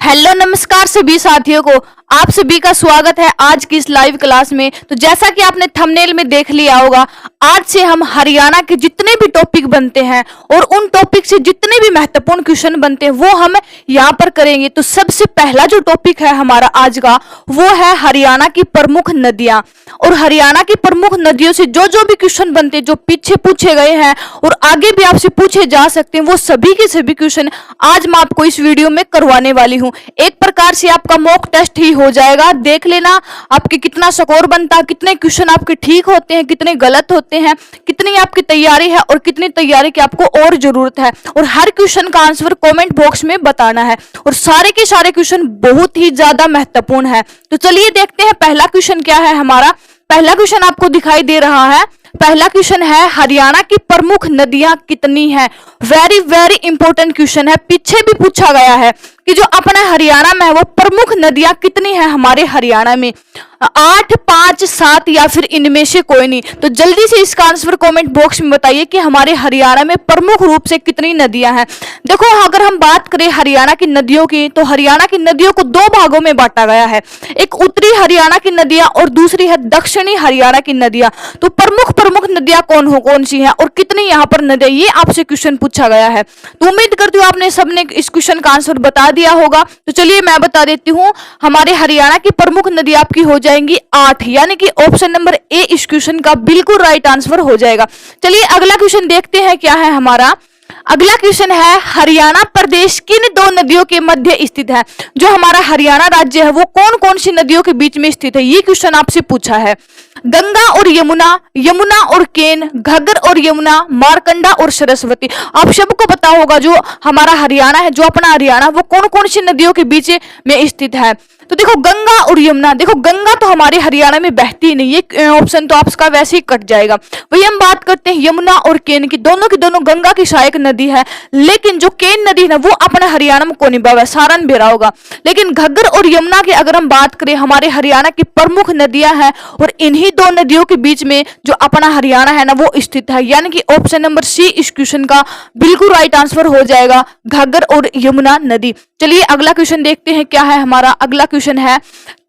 Hello नमस्कार सभी साथियों को, आप सभी का स्वागत है आज की इस लाइव क्लास में। तो जैसा कि आपने थंबनेल में देख लिया होगा, आज से हम हरियाणा के जितने भी टॉपिक बनते हैं और उन टॉपिक से जितने भी महत्वपूर्ण क्वेश्चन बनते हैं वो हम यहाँ पर करेंगे। तो सबसे पहला जो टॉपिक है हमारा आज का, वो है हरियाणा की प्रमुख नदियां। और हरियाणा की प्रमुख नदियों से जो जो भी क्वेश्चन बनते हैं, जो पीछे पूछे गए हैं और आगे भी आपसे पूछे जा सकते हैं, वो सभी के सभी क्वेश्चन आज मैं आपको इस वीडियो में करवाने वाली हूँ। एक प्रकार से आपका मॉक टेस्ट ही हो जाएगा। देख लेना आपके कितना स्कोर बनता है, कितने क्वेश्चन आपके ठीक होते हैं, कितने गलत होते हैं, कितनी आपकी तैयारी है और कितनी तैयारी की आपको और जरूरत है। और हर क्वेश्चन का आंसर कमेंट बॉक्स में बताना है और सारे के सारे क्वेश्चन बहुत ही ज्यादा महत्वपूर्ण है। तो चलिए देखते हैं पहला क्वेश्चन क्या है हमारा। पहला क्वेश्चन आपको दिखाई दे रहा है। पहला क्वेश्चन है, हरियाणा की प्रमुख नदियां कितनी हैं। वेरी वेरी इंपॉर्टेंट क्वेश्चन है। पीछे भी पूछा गया है कि जो अपना हरियाणा में है वो प्रमुख नदियां कितनी हैं हमारे हरियाणा में, 8, 5, 7 या फिर इनमें से कोई नहीं। तो जल्दी से इसका आंसर कमेंट बॉक्स में बताइए कि हमारे हरियाणा में प्रमुख रूप से कितनी नदियां हैं। देखो, अगर हम बात करें हरियाणा की नदियों की, तो हरियाणा की नदियों को दो भागों में बांटा गया है। एक उत्तरी हरियाणा की नदियां और दूसरी है दक्षिणी हरियाणा की नदियां। तो प्रमुख नदियां कौन सी हैं और कितनी यहाँ पर नदियां, ये आपसे क्वेश्चन पूछा गया है। तो उम्मीद करती हूँ आपने सबने इस क्वेश्चन का आंसर बता दिया होगा। तो चलिए मैं बता देती हूँ, हमारे हरियाणा की प्रमुख नदी आपकी हो जाएंगी 8, यानी कि ऑप्शन नंबर ए इस क्वेश्चन का बिल्कुल राइट आंसर हो जाएगा। चलिए अगला क्वेश्चन देखते हैं क्या है हमारा। अगला क्वेश्चन है, हरियाणा प्रदेश किन दो नदियों के मध्य स्थित है। जो हमारा हरियाणा राज्य है वो कौन कौन सी नदियों के बीच में स्थित है, ये क्वेश्चन आपसे पूछा है। गंगा और यमुना, यमुना और केन, घग्गर और यमुना, मारकंडा और सरस्वती। आप सबको पता होगा जो हमारा हरियाणा है, जो अपना हरियाणा, वो कौन कौन सी नदियों के बीच में स्थित है। तो देखो, गंगा और यमुना। देखो, गंगा तो हमारे हरियाणा में बहती नहीं, ये ऑप्शन तो आपका वैसे ही कट जाएगा। वही हम बात करते हैं यमुना और केन की, दोनों की दोनों गंगा की सहायक नदी है। लेकिन जो केन नदी है ना, वो अपने हरियाणा में कौन है, सारण बेरा होगा। लेकिन घग्गर और यमुना की अगर हम बात करें, हमारे हरियाणा की प्रमुख नदियां हैं और इन्हीं दो नदियों के बीच में जो अपना हरियाणा है ना वो स्थित है। यानी कि ऑप्शन नंबर सी इस क्वेश्चन का बिल्कुल राइट आंसर हो जाएगा, घग्गर और यमुना नदी। चलिए अगला क्वेश्चन देखते हैं क्या है हमारा। अगला क्वेश्चन है,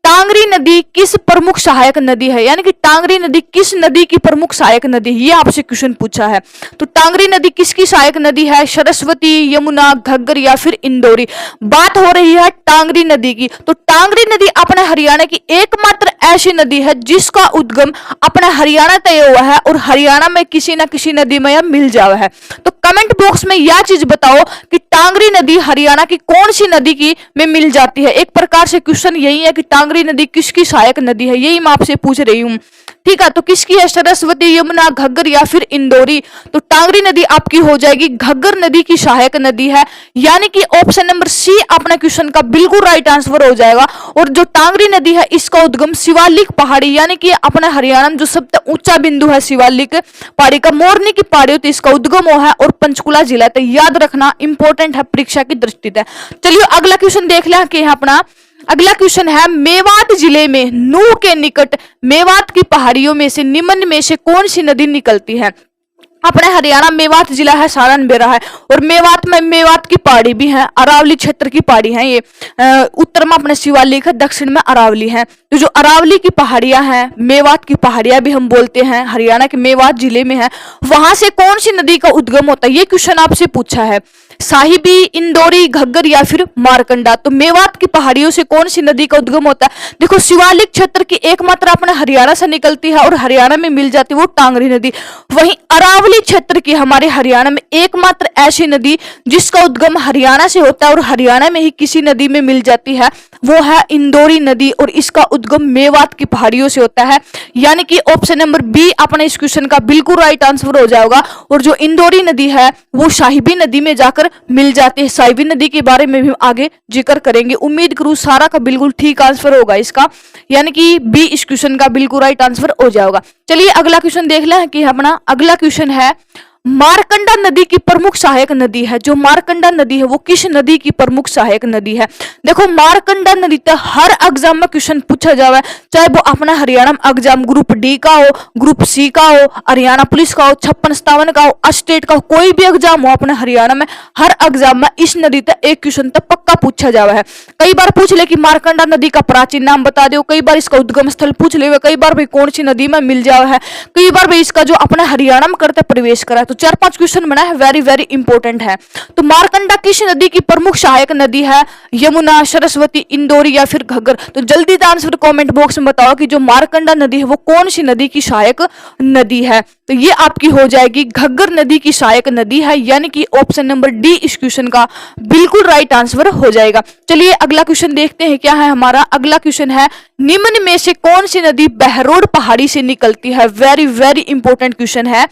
टांगरी नदी किस प्रमुख सहायक नदी है। यानी कि टांगरी नदी किस नदी की प्रमुख सहायक नदी है, ये आपसे क्वेश्चन पूछा है। तो टांगरी नदी किसकी सहायक नदी है, सरस्वती, यमुना, घग्गर या फिर इंदौरी। बात हो रही है टांगरी नदी की। तो टांगरी नदी अपने हरियाणा की एकमात्र ऐसी नदी है जिसका उद्गम अपना हरियाणा तय हुआ है और हरियाणा में किसी न किसी नदी में यह मिल जावा है। तो कमेंट बॉक्स में यह चीज बताओ कि टांगरी नदी हरियाणा की कौन सी नदी की में मिल जाती है। एक प्रकार से क्वेश्चन यही है कि टांगरी नदी किसकी सहायक नदी है, यही मैं आपसे पूछ रही हूँ। ठीक है, तो किसकी है, सरस्वती, यमुना, घग्गर या फिर इंदौरी। तो टांगरी नदी आपकी हो जाएगी घग्गर नदी की सहायक नदी है। यानी कि ऑप्शन नंबर सी अपने क्वेश्चन का बिल्कुल राइट आंसर हो जाएगा। और जो टांगरी नदी है इसका उद्गम शिवालिक पहाड़ी, यानी कि अपने हरियाणा में जो सबसे ऊंचा बिंदु है शिवालिक पहाड़ी का, मोरनी की पहाड़ी होती है, इसका उद्गम हो है और पंचकुला जिला। तो याद रखना, इंपॉर्टेंट है परीक्षा की दृष्टि से। चलिए अगला क्वेश्चन देख लें कि अपना अगला क्वेश्चन है, मेवात जिले में नूह के निकट मेवात की पहाड़ियों में से निम्न में से कौन सी नदी निकलती है। अपने हरियाणा मेवात जिला है, सारण बेरा है और मेवात में मेवात की पहाड़ी भी है, अरावली क्षेत्र की पहाड़ी है। ये उत्तर में अपने शिवालिक है, दक्षिण में अरावली है। तो जो अरावली की पहाड़ियां हैं, मेवात की पहाड़ियां भी हम बोलते हैं, हरियाणा के मेवात जिले में है। वहां से कौन सी नदी का उद्गम होता है, ये क्वेश्चन आपसे पूछा है। साहिबी, इंदौरी, घग्गर या फिर मारकंडा। तो मेवात की पहाड़ियों से कौन सी नदी का उद्गम होता है। देखो, शिवालिक क्षेत्र की एकमात्र अपने हरियाणा से निकलती है और हरियाणा में मिल जाती है, वो टांगरी नदी। वहीं अरावली क्षेत्र की हमारे हरियाणा में एकमात्र ऐसी नदी जिसका उद्गम हरियाणा से होता है और हरियाणा में ही किसी नदी में मिल जाती है, वो है इंदौरी नदी और इसका उद्गम मेवात की पहाड़ियों से होता है। यानी कि ऑप्शन नंबर बी अपने इस क्वेश्चन का बिल्कुल राइट आंसर हो जाएगा। और जो इंदौरी नदी है वो साहिबी नदी में जाकर मिल जाती है। साहिबी नदी के बारे में भी आगे जिक्र करेंगे। उम्मीद करूं सारा का बिल्कुल ठीक आंसर होगा इसका, यानी कि बी इस क्वेश्चन का बिल्कुल राइट आंसर हो जाएगा। चलिए अगला क्वेश्चन देख लें कि अपना अगला क्वेश्चन है, मारकंडा नदी की प्रमुख सहायक नदी है। जो मारकंडा नदी है वो किस नदी की प्रमुख सहायक नदी है? देखो मारकंडा नदी तो हर एग्जाम में क्वेश्चन पूछा जावे, चाहे वो अपना हरियाणा में एग्जाम ग्रुप डी का हो, ग्रुप सी का हो, हरियाणा पुलिस का हो, 56-57 का हो, स्टेट का हो, कोई भी एग्जाम हो अपने हरियाणा में, हर एग्जाम में इस नदी तक एक क्वेश्चन तो पक्का पूछा जावा है। कई बार पूछ ले कि मारकंडा नदी का प्राचीन नाम बता दो, कई बार इसका उद्गम स्थल पूछ ले, कई बार भाई कौन सी नदी में मिल जावा है, कई बार भाई इसका जो अपने हरियाणा में करते प्रवेश करा है। तो 4-5 क्वेश्चन बना है, वेरी वेरी इंपॉर्टेंट है। तो मारकंडा किस नदी की प्रमुख सहायक नदी है? यमुना, सरस्वती, इंदौरी या फिर घग्गर? तो जल्दी से आंसर कमेंट बॉक्स में बताओ कि जो मारकंडा नदी है वो कौन सी नदी की सहायक नदी है। तो ये आपकी हो जाएगी घग्गर नदी की सहायक नदी है, यानी कि ऑप्शन नंबर डी इस क्वेश्चन का बिल्कुल राइट आंसर हो जाएगा। चलिए अगला क्वेश्चन देखते हैं क्या है हमारा। अगला क्वेश्चन है निम्न में से कौन सी नदी बहरोड पहाड़ी से निकलती है? वेरी वेरी इंपॉर्टेंट क्वेश्चन है।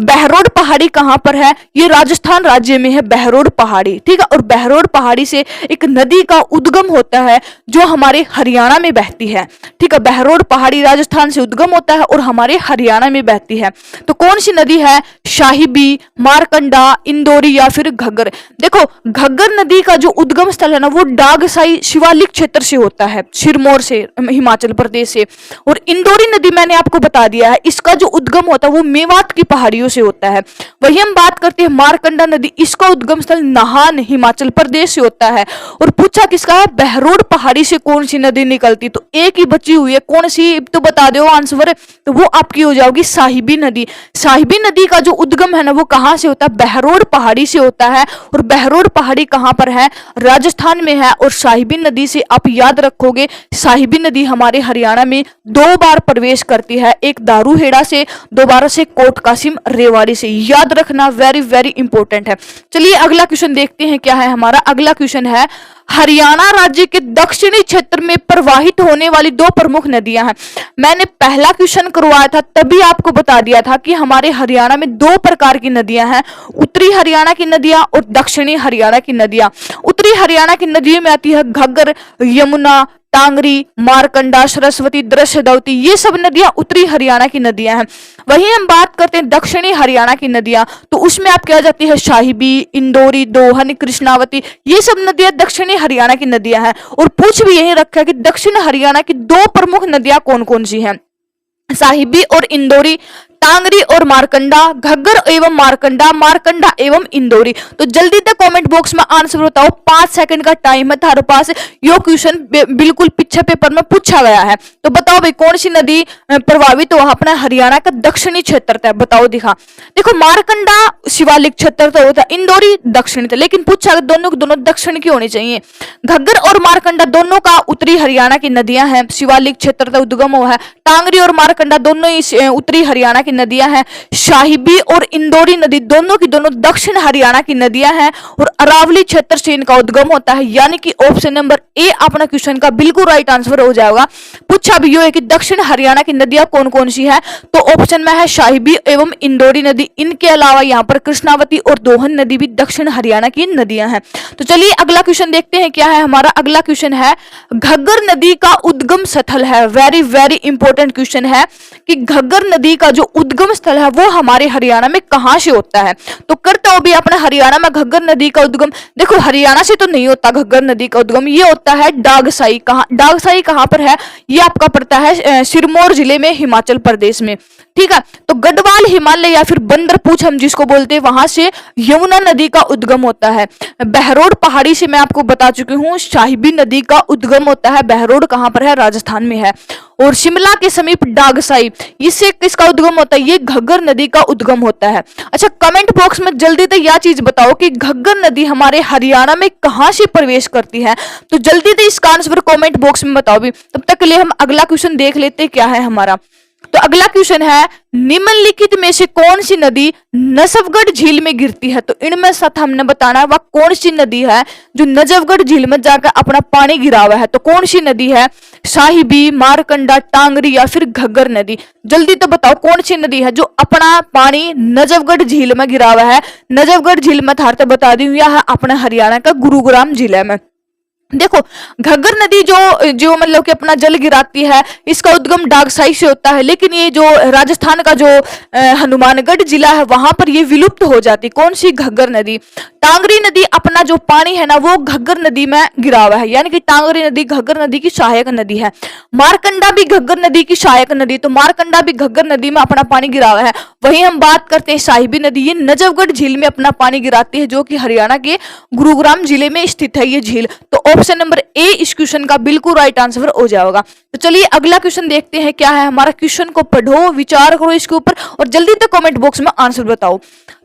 बहरोड पहाड़ी कहां पर है? ये राजस्थान राज्य में है बहरोड पहाड़ी, ठीक है। और बहरोड पहाड़ी से एक नदी का उद्गम होता है जो हमारे हरियाणा में बहती है, ठीक है। बहरोड पहाड़ी राजस्थान से उद्गम होता है और हमारे हरियाणा में बहती है। तो कौन सी नदी है? साहिबी, मारकंडा, इंदौरी या फिर घग्गर? देखो घग्गर नदी का जो उद्गम स्थल है ना वो डागसाई शिवालिक क्षेत्र से होता है, सिरमौर से, हिमाचल प्रदेश से। और इंदौरी नदी मैंने आपको बता दिया है, इसका जो उद्गम होता है वो मेवात की पहाड़ियों से होता है। वही हम बात करते हैं मारकंडा नदी, इसका उद्गम स्थल नाहन हिमाचल प्रदेश से होता है। और पूछा किसका है? बहरोड पहाड़ी से कौन सी नदी निकलती? तो एक ही बची हुई है, कौन सी तो बता दो आंसर। तो वो आपकी हो जाएगी साहिबी नदी। साहिबी नदी का जो उद्गम है ना वो कहां से होता है? बहरोड पहाड़ी से होता है। और बहरोड पहाड़ी कहां पर है? राजस्थान में है। और साहिबी नदी से आप याद रखोगे, साहिबी नदी हमारे हरियाणा में 2 बार प्रवेश करती है, एक दारूहेड़ा से, दोबारा से कोट कासिम रेवाड़ी से। याद रखना, वेरी वेरी इंपॉर्टेंट है। चलिए अगला क्वेश्चन देखते हैं क्या है हमारा। अगला क्वेश्चन है हरियाणा राज्य के दक्षिणी क्षेत्र में प्रवाहित होने वाली 2 प्रमुख नदियां हैं। मैंने पहला क्वेश्चन करवाया था तभी आपको बता दिया था कि हमारे हरियाणा में 2 प्रकार की नदियां हैं, उत्तरी हरियाणा की नदियां और दक्षिणी हरियाणा की नदियां। उत्तरी हरियाणा की नदियों में आती है घग्गर, यमुना, टांगरी, मारकंडा, सरस्वती, दृश्यदावती, ये सब नदियां उत्तरी हरियाणा की नदियां हैं। वहीं हम बात करते हैं दक्षिणी हरियाणा की नदियां, तो उसमें आप क्या जाती है? साहिबी, इंदौरी, दोहन, कृष्णावती, ये सब नदियां दक्षिणी हरियाणा की नदियां हैं। और पूछ भी यही रखा है कि दक्षिण हरियाणा की 2 प्रमुख नदियां कौन कौन सी हैं? साहिबी और इंदौरी, टांगरी और मारकंडा, घग्गर एवं मारकंडा, मारकंडा एवं इंदौरी। तो जल्दी तक कमेंट बॉक्स में आंसर बताओ, 5 सेकंड का टाइम है तुम्हारे पास। यो क्वेश्चन बिल्कुल पीछे पेपर में पूछा गया है। तो बताओ भाई कौन सी नदी प्रभावित हुआ अपना हरियाणा का दक्षिणी क्षेत्र था? बताओ दिखा। देखो मारकंडा शिवालिक क्षेत्र तो होता, इंदौरी दक्षिण था, लेकिन पूछा दोनों दोनों दक्षिण की होनी चाहिए। घग्गर और मारकंडा दोनों का उत्तरी हरियाणा की नदियां हैं, शिवालिक क्षेत्र का उद्गम हुआ है। टांगरी और मारकंडा दोनों ही उत्तरी हरियाणा की नदियां हैं। साहिबी और इंदौरी नदी दोनों की दोनों दक्षिण हरियाणा की नदियां हैं। और अरावली क्षेत्र से इनका उद्गम होता है, यानी कि ऑप्शन नंबर ए अपना क्वेश्चन का बिल्कुल राइट आंसर हो जाएगा। पूछा भी यो है कि दक्षिण हरियाणा की नदियां कौन कौन सी है, तो ऑप्शन में है साहिबी एवं इंदौरी नदी। इनके अलावा यहाँ पर कृष्णावती और दोहन नदी भी दक्षिण हरियाणा की नदियां हैं। तो चलिए अगला क्वेश्चन देखते हैं क्या है हमारा। अगला क्वेश्चन है घग्गर नदी का उद्गम स्थल है। वेरी वेरी इंपॉर्टेंट क्वेश्चन है कि घग्गर नदी का जो उद्गम स्थल है वो हमारे हरियाणा में कहां से होता है? तो करता हो भी अपने हरियाणा में घग्गर नदी का उद्गम। देखो हरियाणा से तो नहीं होता घग्गर नदी का उद्गम, ये होता है डागसाई। डागसाई कहां पर है? ये आपका पड़ता है सिरमौर जिले में, हिमाचल प्रदेश में, ठीक है। तो गढ़वाल हिमालय या फिर बंदरपूछ हम जिसको बोलते हैं, वहां से यमुना नदी का उद्गम होता है। बहरोड पहाड़ी से मैं आपको बता चुकी हूँ साहिबी नदी का उद्गम होता है। बहरोड कहां पर है? राजस्थान में है। और शिमला के समीप डागसाई, इससे किसका उद्गम होता है? ये घग्गर नदी का उद्गम होता है। अच्छा कमेंट बॉक्स में जल्दी से यह चीज बताओ कि घग्गर नदी हमारे हरियाणा में कहां से प्रवेश करती है? तो जल्दी से इसका आंसर कमेंट बॉक्स में बताओ भी। तब तक के लिए हम अगला क्वेश्चन देख लेते क्या है हमारा। तो अगला क्वेश्चन है निम्नलिखित में से कौन सी नदी नजफगढ़ झील में गिरती है? तो इनमें साथ हमने बताना है वह कौन सी नदी है जो नजफगढ़ झील में जाकर अपना पानी गिरा हुआ है। तो कौन सी नदी है? साहिबी, मारकंडा, टांगरी या फिर घग्गर नदी? जल्दी तो बताओ कौन सी नदी है जो अपना पानी नजफगढ़ झील में गिरा हुआ है। नजफगढ़ झील में थारते बता दी, यह है अपने हरियाणा का गुरुग्राम जिले में। देखो, घग्गर नदी जो जो मतलब कि अपना जल गिराती है, इसका उद्गम डागसाई से होता है, लेकिन ये जो राजस्थान का जो हनुमानगढ़ जिला है वहां पर ये विलुप्त हो जाती। कौन सी? घग्गर नदी। टांगरी नदी अपना जो पानी है ना वो घग्गर नदी में गिरा हुआ है, यानी कि टांगरी नदी घग्गर नदी की सहायक नदी है। मारकंडा भी घग्गर नदी की सहायक नदी, तो मारकंडा भी घग्गर नदी में अपना पानी गिरा हुआ है। वहीं हम बात करते हैं साहिबी नदी, ये नजफगढ़ झील में अपना पानी गिराती है, जो कि हरियाणा के गुरुग्राम जिले में स्थित है ये झील। तो ऑप्शन नंबर ए इस क्वेश्चन का बिल्कुल राइट आंसर हो जाएगा। तो चलिए अगला क्वेश्चन देखते हैं क्या है हमारा। क्वेश्चन को पढ़ो, विचार करो इसके ऊपर और जल्दी से कमेंट बॉक्स में आंसर बताओ।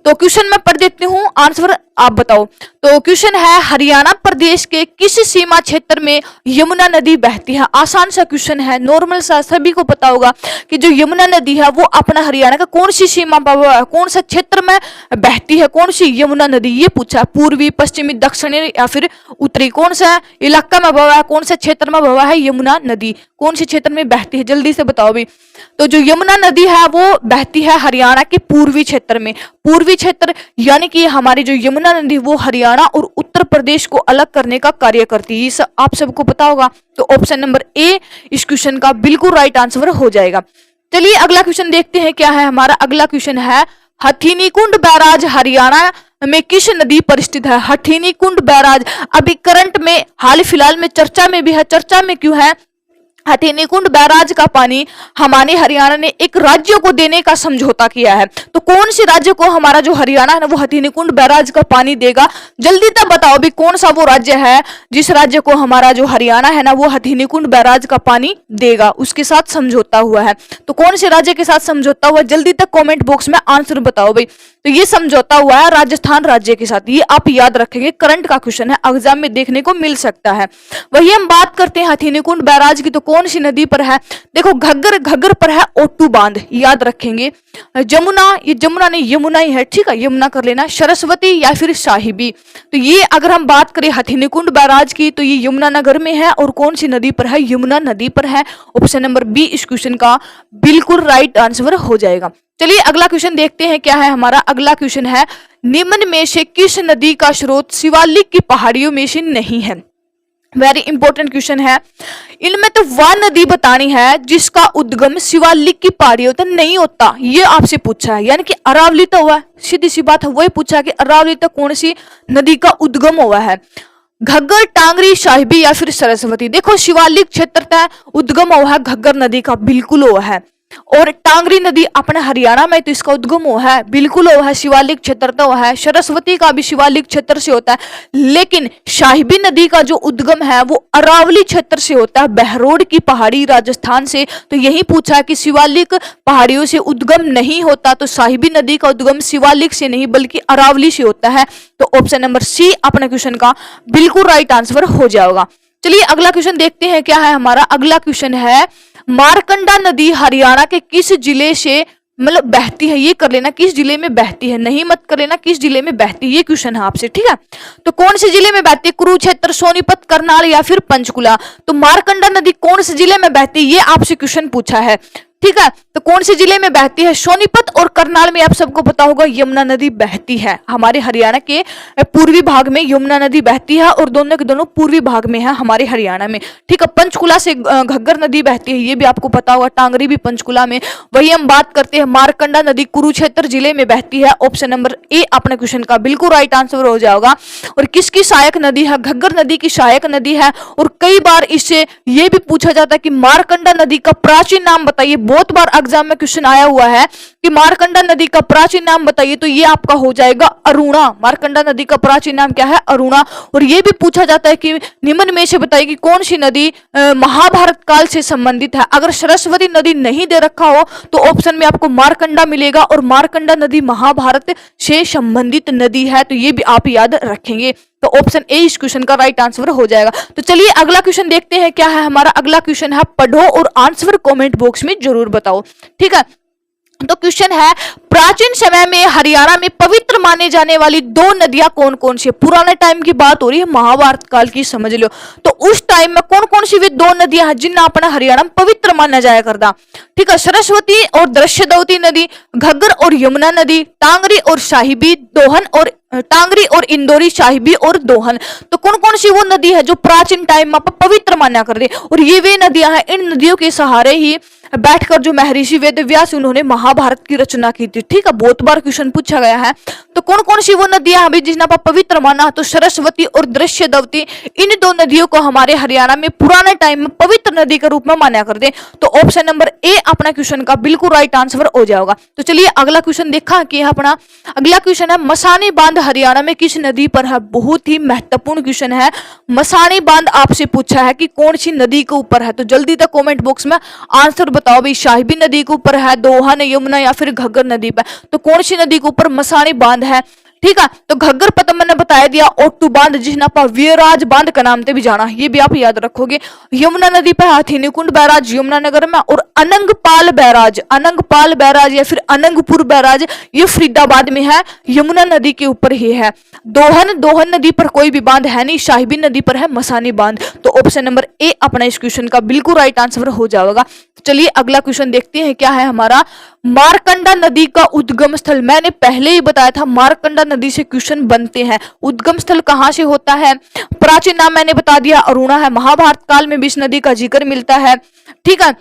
तो क्वेश्चन मैं पढ़ देती हूँ, आंसर आप बताओ। तो क्वेश्चन है, हरियाणा प्रदेश के किस सीमा क्षेत्र में यमुना नदी बहती है? आसान सा क्वेश्चन है, नॉर्मल सा, सभी को पता होगा कि जो यमुना नदी है वो अपना हरियाणा का कौन सी सीमा पर, कौन सा क्षेत्र में बहती है, कौन सी यमुना नदी, ये पूछा। पूर्वी, पश्चिमी, दक्षिणी या फिर उत्तरी, कौन सा इलाका में बहा है, कौन से क्षेत्र में बहा है यमुना नदी, कौन से क्षेत्र में बहती है, जल्दी से बताओ भी। तो जो यमुना नदी है वो बहती है हरियाणा के पूर्वी क्षेत्र में। पूर्वी क्षेत्र यानी कि हमारी जो यमुना नदी वो हरियाणा और उत्तर प्रदेश को अलग करने का कार्य करती है, ये आप सबको पता होगा। तो ऑप्शन नंबर ए इस क्वेश्चन का बिल्कुल राइट आंसर हो जाएगा। चलिए अगला क्वेश्चन देखते हैं क्या है हमारा। अगला क्वेश्चन है, हथीनीकुंड बैराज हरियाणा में किस नदी पर स्थित है? हथीनीकुंड बैराज अभी करंट में हाल फिलहाल में चर्चा में भी है। चर्चा में क्यों है? हथीनीकुंड बैराज का पानी हमारे हरियाणा ने एक राज्य को देने का समझौता किया है। तो कौन सी राज्य को हमारा जो हरियाणा है ना वो हथीनीकुंड बैराज का पानी देगा? जल्दी तक बताओ भी कौन सा वो राज्य है जिस राज्य को हमारा जो हरियाणा है ना वो हथीनीकुंड बैराज का पानी देगा, उसके साथ समझौता हुआ है। तो कौन से राज्य के साथ समझौता हुआ? जल्दी तक कॉमेंट बॉक्स में आंसर बताओ भाई। तो ये समझौता हुआ है राजस्थान राज्य के साथ, ये आप याद रखेंगे, करंट का क्वेश्चन है, एग्जाम में देखने को मिल सकता है। वही हम बात करते हैं हथीनीकुंड बैराज की, तो कौन सी नदी पर है? देखो घग्गर पर है ओटू बांध, याद रखेंगे। जमुना, ये जमुना नहीं यमुना ही है, ठीक है, यमुना कर लेना। सरस्वती या फिर साहिबी, तो ये अगर हम बात करें हथीनीकुंड बैराज की तो ये यमुनानगर में है और कौन सी नदी पर है? यमुना नदी पर है। ऑप्शन नंबर बी इस क्वेश्चन का बिल्कुल राइट आंसर हो जाएगा। चलिए अगला क्वेश्चन देखते हैं क्या है हमारा। अगला क्वेश्चन है, निम्न में से किस नदी का स्रोत शिवालिक की पहाड़ियों में से नहीं है? वेरी इंपॉर्टेंट क्वेश्चन है। इनमें तो वह नदी बतानी है जिसका उद्गम शिवालिक की पहाड़ियों तक नहीं होता, ये आपसे पूछा है। यानी कि अरावली तो हुआ, सीधी सी बात है, वही पूछा कि अरावली तक कौन सी नदी का उद्गम हुआ है? घग्गर, टांगरी, साहिबी या फिर सरस्वती। देखो शिवालिक क्षेत्र तक उद्गम हुआ है घग्गर नदी का, बिल्कुल हुआ है। और टांगरी नदी अपने हरियाणा में तो इसका उद्गम हुआ है, बिल्कुल हुआ है, शिवालिक क्षेत्र तो हुआ है। सरस्वती का भी शिवालिक क्षेत्र से होता है, लेकिन साहिबी नदी का जो उद्गम है वो अरावली क्षेत्र से होता है, बहरोड की पहाड़ी राजस्थान से। तो यही पूछा कि शिवालिक पहाड़ियों से उद्गम नहीं होता, तो साहिबी नदी का उद्गम शिवालिक से नहीं बल्कि अरावली से होता है। तो ऑप्शन नंबर सी अपने क्वेश्चन का बिल्कुल राइट आंसर हो जाएगा। चलिए अगला क्वेश्चन देखते हैं क्या है हमारा। अगला क्वेश्चन है, मारकंडा नदी हरियाणा के किस जिले से मतलब बहती है? ये कर लेना किस जिले में बहती है, नहीं मत कर लेना किस जिले में बहती है, ये क्वेश्चन है आपसे, ठीक है। तो कौन से जिले में बहती है? कुरुक्षेत्र, सोनीपत, करनाल या फिर पंचकुला। तो मारकंडा नदी कौन से जिले में बहती है ये आपसे क्वेश्चन पूछा है, ठीक है। तो कौन से जिले में बहती है? सोनीपत और करनाल में आप सबको पता होगा यमुना नदी बहती है। हमारे हरियाणा के पूर्वी भाग में यमुना नदी बहती है और दोनों के दोनों पूर्वी भाग में है हमारे हरियाणा में, ठीक है। पंचकुला से घग्गर नदी बहती है, ये भी आपको पता होगा, टांगरी भी पंचकुला में। वही हम बात करते हैं मारकंडा नदी कुरुक्षेत्र जिले में बहती है। ऑप्शन नंबर ए अपने क्वेश्चन का बिल्कुल राइट आंसर हो जाएगा। और किसकी सहायक नदी है? घग्गर नदी की सहायक नदी है। और कई बार इससे ये भी पूछा जाता है कि मारकंडा नदी का प्राचीन नाम बताइए। बहुत बार एग्जाम में क्वेश्चन आया हुआ है कि मारकंडा नदी का प्राचीन नाम बताइए, तो ये आपका हो जाएगा अरुणा। मारकंडा नदी का प्राचीन नाम क्या है? अरुणा। और ये भी पूछा जाता है कि निम्न में से बताइए कि कौन सी नदी महाभारत काल से संबंधित है। अगर सरस्वती नदी नहीं दे रखा हो तो ऑप्शन में आपको मारकंडा मिलेगा, और मारकंडा नदी महाभारत से संबंधित नदी है, तो ये भी आप याद रखेंगे। तो ऑप्शन ए इस क्वेश्चन का राइट आंसर हो जाएगा। तो चलिए अगला क्वेश्चन देखते हैं क्या है हमारा। अगला क्वेश्चन है, पढ़ो और आंसर कमेंट बॉक्स में जरूर बताओ, ठीक है। तो क्वेश्चन है, प्राचीन समय में हरियाणा में पवित्र माने जाने वाली दो नदियां कौन कौन सी है? पुराने टाइम की बात हो रही है, महाभारत काल की समझ लो। तो उस टाइम में कौन कौन सी वे दो नदियां हैं जिन्हें अपना हरियाणा में पवित्र माना जाया करता। ठीक है, सरस्वती और दृश्यदवती नदी, घग्गर और यमुना नदी, टांगरी और साहिबी, दोहन और टांगरी और इंदौरी, साहिबी और दोहन। तो कौन कौन सी वो नदी है जो प्राचीन टाइम में पवित्र माना करती, और ये वे नदियां हैं, इन नदियों के सहारे ही बैठकर जो महर्षि वेद व्यास उन्होंने महाभारत की रचना की थी। ठीक है, बहुत बार क्वेश्चन पूछा गया है। तो कौन कौन सी वो नदियां हैं जिन्हें आप पवित्र माना, तो सरस्वती और दृश्यदवती, इन दो नदियों को हमारे हरियाणा में पुराने टाइम में पवित्र नदी के रूप में माना करते। तो ऑप्शन नंबर ए अपना क्वेश्चन का बिल्कुल राइट आंसर हो जाएगा। तो चलिए अगला क्वेश्चन देखा कि अपना अगला क्वेश्चन है, मसानी बांध हरियाणा में किस नदी पर है। बहुत ही महत्वपूर्ण क्वेश्चन है। मसानी बांध आपसे पूछा है कि कौन सी नदी के ऊपर है, तो जल्दी तक कमेंट बॉक्स में आंसर बताओ भाई। साहिबी नदी के ऊपर है, दोहन, यमुना या फिर घग्गर नदी पर, तो कौन सी नदी के ऊपर मसानी बांध है। ठीक है, तो घग्गर पता मैंने बता दिया, ओट्टू बांध जिसे आप वीरराज बांध के नाम से भी जाना, ये भी आप याद रखोगे। यमुना नदी पर हाथीनीकुंड बैराज यमुनानगर में, और अनंगपाल बैराज या फिर अनंगपुर बैराज ये फरीदाबाद में है, यमुना नदी के ऊपर ही है। दोहन नदी पर कोई भी बांध है नहीं, साहिबी नदी पर है मसानी बांध। तो ऑप्शन नंबर ए अपना इस क्वेश्चन का बिल्कुल राइट आंसर हो जाएगा। चलिए अगला क्वेश्चन देखते हैं क्या है हमारा, मारकंडा नदी का उद्गम स्थल। मैंने पहले ही बताया था मारकंडा नदी से क्वेश्चन बनते हैं। उद्गम स्थल कहां से होता है, प्राचीन नाम मैंने बता दिया अरुणा है, महाभारत काल में भी इस नदी का जिक्र मिलता है। ठीक है,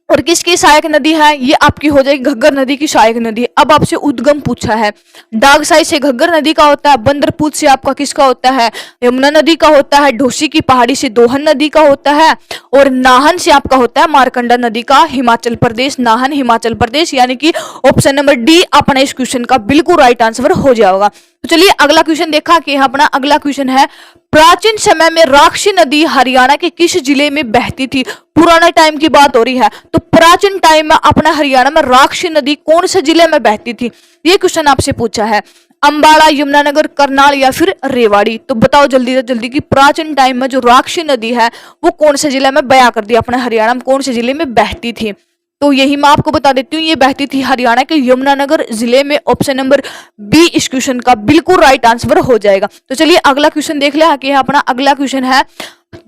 और किसकी सहायक नदी है, ये आपकी हो जाएगी घग्गर नदी की सहायक नदी। अब आपसे उद्गम पूछा है, डागसाई से घग्गर नदी का होता है, बंदरपूत से आपका किसका होता है, यमुना नदी का होता है, ढोसी की पहाड़ी से दोहन नदी का होता है, और नाहन से आपका होता है मारकंडा नदी का, हिमाचल प्रदेश, नाहन हिमाचल प्रदेश। यानी कि ऑप्शन नंबर डी अपना इस क्वेश्चन का बिल्कुल राइट आंसर हो जाएगा। तो चलिए अगला क्वेश्चन देखा कि अपना अगला क्वेश्चन है, प्राचीन समय में राक्षी नदी हरियाणा के किस जिले में बहती थी। पुराने टाइम की बात हो रही है, तो प्राचीन टाइम में अपना हरियाणा में राक्षी नदी कौन से जिले में बहती थी, ये क्वेश्चन आपसे पूछा है। अंबाला, यमुनानगर, करनाल या फिर रेवाड़ी। तो बताओ जल्दी से जल्दी कि प्राचीन टाइम में जो राक्षी नदी है वो कौन से जिले में बया कर दी, अपने हरियाणा में कौन से जिले में बहती थी। तो यही मैं आपको बता देती हूँ, ये बहती थी हरियाणा के यमुनानगर जिले में। ऑप्शन नंबर बी इस क्वेश्चन का बिल्कुल राइट आंसर हो जाएगा। तो चलिए अगला क्वेश्चन देख लिया कि अपना अगला क्वेश्चन है,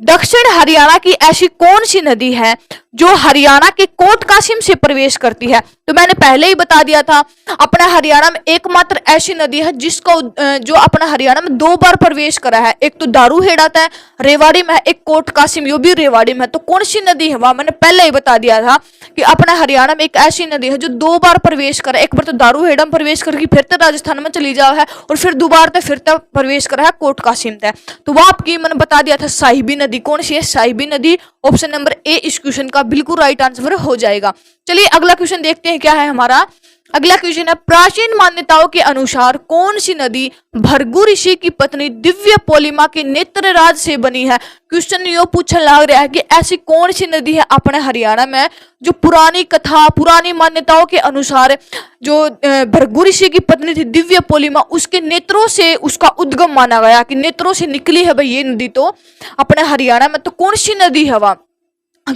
दक्षिण हरियाणा की ऐसी कौन सी नदी है जो हरियाणा के कोट कासिम से प्रवेश करती है। तो मैंने पहले ही बता दिया था, अपना हरियाणा में एकमात्र ऐसी नदी है जिसको जो अपना हरियाणा में 2 बार प्रवेश करा है। एक तो दारू हेड आता है रेवाड़ी में, एक कोट कासिम यो भी रेवाड़ी में। तो कौन सी नदी है वह मैंने पहले ही बता दिया था कि अपना हरियाणा में एक ऐसी नदी है जो 2 बार प्रवेश करा। एक बार तो दारू हेड में प्रवेश करके फिर तो राजस्थान में चली जाओ है, और फिर दोबारा फिर प्रवेश करा है कोट कासिम तय। तो वह आपकी मैंने बता दिया था साहिबी नदी। कौन सी है, साहिबी नदी। ऑप्शन नंबर ए इस क्वेश्चन का बिल्कुल राइट आंसर हो जाएगा। चलिए अगला क्वेश्चन देखते हैं क्या है हमारा। अगला क्वेश्चन है, प्राचीन मान्यताओं के अनुसार कौन सी नदी भृगु ऋषि की पत्नी दिव्य पोलिमा के नेत्रराज से बनी है। क्वेश्चन यो पूछने लग रहा है कि ऐसी कौन सी नदी है अपने हरियाणा में जो पुरानी कथा पुरानी मान्यताओं के अनुसार जो भृगु ऋषि की पत्नी थी दिव्य पोलिमा, उसके नेत्रों से उसका उद्गम माना गया कि नेत्रों से निकली है भाई ये नदी तो अपने हरियाणा में। तो कौन सी नदी है वह,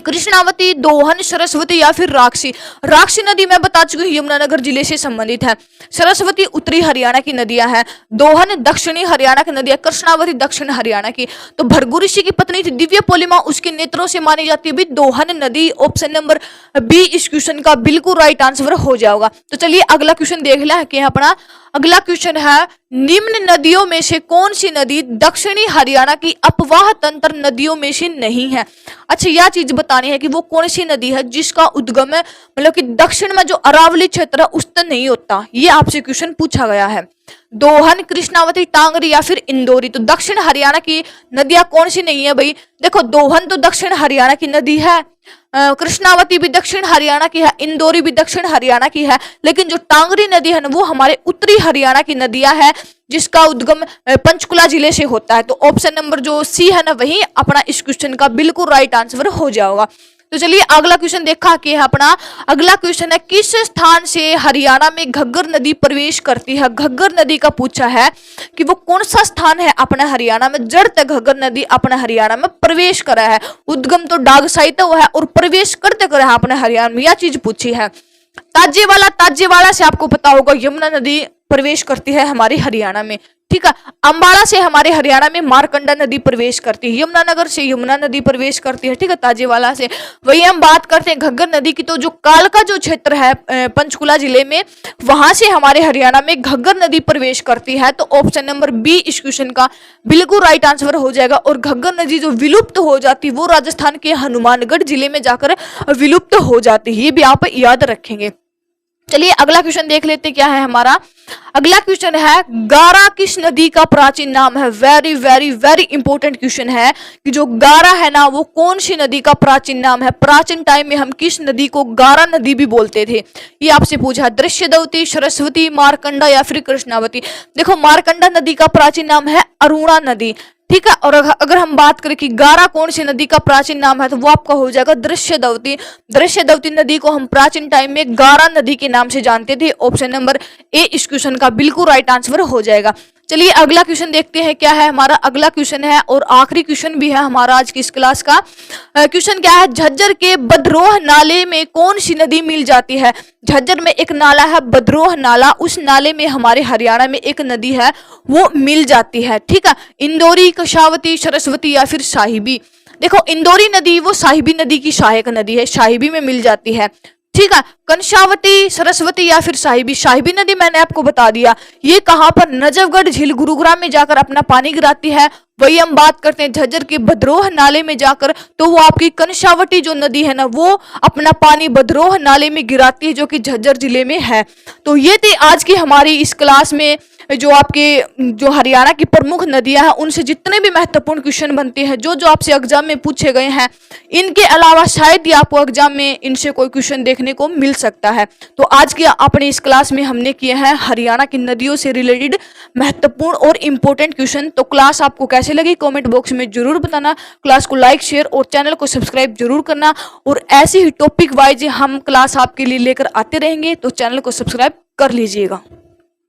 कृष्णावती, दोहन, सरस्वती या फिर राक्षी। राक्षी नदी मैं बता चुकी हूँ यमुनानगर जिले से संबंधित है। सरस्वती उत्तरी हरियाणा की नदियां हैं, दोहन दक्षिणी हरियाणा की नदियां, कृष्णावती दक्षिण हरियाणा की। तो भृगु ऋषि की पत्नी थी दिव्य पोलिमा, उसके नेत्रों से मानी जाती है भी दोहन नदी। ऑप्शन नंबर बी इस क्वेश्चन का बिल्कुल राइट आंसर हो जाएगा। तो चलिए अगला क्वेश्चन देख लिया कि अपना अगला क्वेश्चन है, निम्न नदियों में से कौन सी नदी दक्षिणी हरियाणा की अपवाह तंत्र नदियों में से नहीं है। अच्छा यह चीज बतानी है कि वो कौन सी नदी है जिसका उद्गम है मतलब कि दक्षिण में जो अरावली क्षेत्र है उस तक नहीं होता, ये आपसे क्वेश्चन पूछा गया है। दोहन, कृष्णावती, टांगरी या फिर इंदौरी। तो दक्षिण हरियाणा की नदियां कौन सी नहीं है भाई, देखो दोहन तो दक्षिण हरियाणा की नदी है, कृष्णावती भी दक्षिण हरियाणा की है, इंदौरी भी दक्षिण हरियाणा की है, लेकिन जो टांगरी नदी है ना वो हमारे उत्तरी हरियाणा की नदियां है जिसका उद्गम पंचकुला जिले से होता है। तो ऑप्शन नंबर जो सी है ना वही अपना इस क्वेश्चन का बिल्कुल राइट आंसर हो जाएगा। तो चलिए अगला क्वेश्चन देखा कि अपना अगला क्वेश्चन है, किस स्थान से हरियाणा में घग्गर नदी प्रवेश करती है। घग्गर नदी का पूछा है कि वो कौन सा स्थान है अपने हरियाणा में जड़ तक घग्गर नदी अपने हरियाणा में प्रवेश करा है। उद्गम तो डागसाई तो है और प्रवेश करते करा है अपने हरियाणा में, यह चीज पूछी है। ताजेवाला से आपको पता होगा यमुना नदी प्रवेश करती है हमारे हरियाणा में, ठीक है। अंबाला से हमारे हरियाणा में मारकंडा नदी प्रवेश करती है, यमुनानगर से यमुना नदी प्रवेश करती है, ठीक है, ताजेवाला से। वही हम बात करते हैं घग्गर नदी की, तो जो कालका जो क्षेत्र है पंचकुला जिले में, वहां से हमारे हरियाणा में घग्गर नदी प्रवेश करती है। तो ऑप्शन नंबर बी इस क्वेश्चन का बिल्कुल राइट आंसर हो जाएगा। और घग्गर नदी जो विलुप्त हो जाती है वो राजस्थान के हनुमानगढ़ जिले में जाकर विलुप्त हो जाती है, ये भी आप याद रखेंगे। चलिए अगला क्वेश्चन देख लेते क्या है हमारा। अगला क्वेश्चन है गारा किस नदी का प्राचीन नाम है। Very very very important question है कि जो गारा है ना वो कौन सी नदी का प्राचीन नाम है। प्राचीन टाइम में हम किस नदी को गारा नदी भी बोलते थे, ये आपसे पूछा है। दृश्यदवती, सरस्वती, मारकंडा या फिर कृष्णावती। देखो मारकंडा नदी का प्राचीन नाम है अरुणा नदी, ठीक है। और अगर हम बात करें कि गारा कौन सी नदी का प्राचीन नाम है तो वो आपका हो जाएगा दृश्यदवती। दृश्यदवती नदी को हम प्राचीन टाइम में गारा नदी के नाम से जानते थे। ऑप्शन नंबर ए इस क्वेश्चन का बिल्कुल राइट आंसर हो जाएगा। चलिए अगला क्वेश्चन देखते हैं क्या है हमारा। अगला क्वेश्चन है और आखिरी क्वेश्चन भी है हमारा आज की इस क्लास का। क्वेश्चन क्या है, झज्जर के बदरोह नाले में कौन सी नदी मिल जाती है। झज्जर में एक नाला है बदरोह नाला, उस नाले में हमारे हरियाणा में एक नदी है वो मिल जाती है, ठीक है। इंदौरी, कशावती, सरस्वती या फिर साहिबी। देखो इंदौरी नदी वो साहिबी नदी की सहायक नदी है, साहिबी में मिल जाती है, ठीक है। कंशावती, सरस्वती या फिर साहिबी। साहिबी नदी मैंने आपको बता दिया ये कहां पर, नजफगढ़ झील गुरुग्राम में जाकर अपना पानी गिराती है। वही हम बात करते हैं झज्जर के बदरोह नाले में जाकर, तो वो आपकी कंशावती जो नदी है ना वो अपना पानी बदरोह नाले में गिराती है जो कि झज्जर जिले में है। तो ये थी आज की हमारी इस क्लास में जो आपके जो हरियाणा की प्रमुख नदियां हैं उनसे जितने भी महत्वपूर्ण क्वेश्चन बनते हैं जो जो आपसे एग्जाम में पूछे गए हैं, इनके अलावा शायद ही आपको एग्जाम में इनसे कोई क्वेश्चन देखने को मिल सकता है। तो आज की अपने इस क्लास में हमने किए हैं हरियाणा की नदियों से रिलेटेड महत्वपूर्ण और इंपॉर्टेंट क्वेश्चन। तो क्लास आपको कैसे लगी कमेंट बॉक्स में जरूर बताना। क्लास को लाइक, शेयर और चैनल को सब्सक्राइब जरूर करना। और ऐसे ही टॉपिक वाइज हम क्लास आपके लिए लेकर आते रहेंगे, तो चैनल को सब्सक्राइब कर लीजिएगा।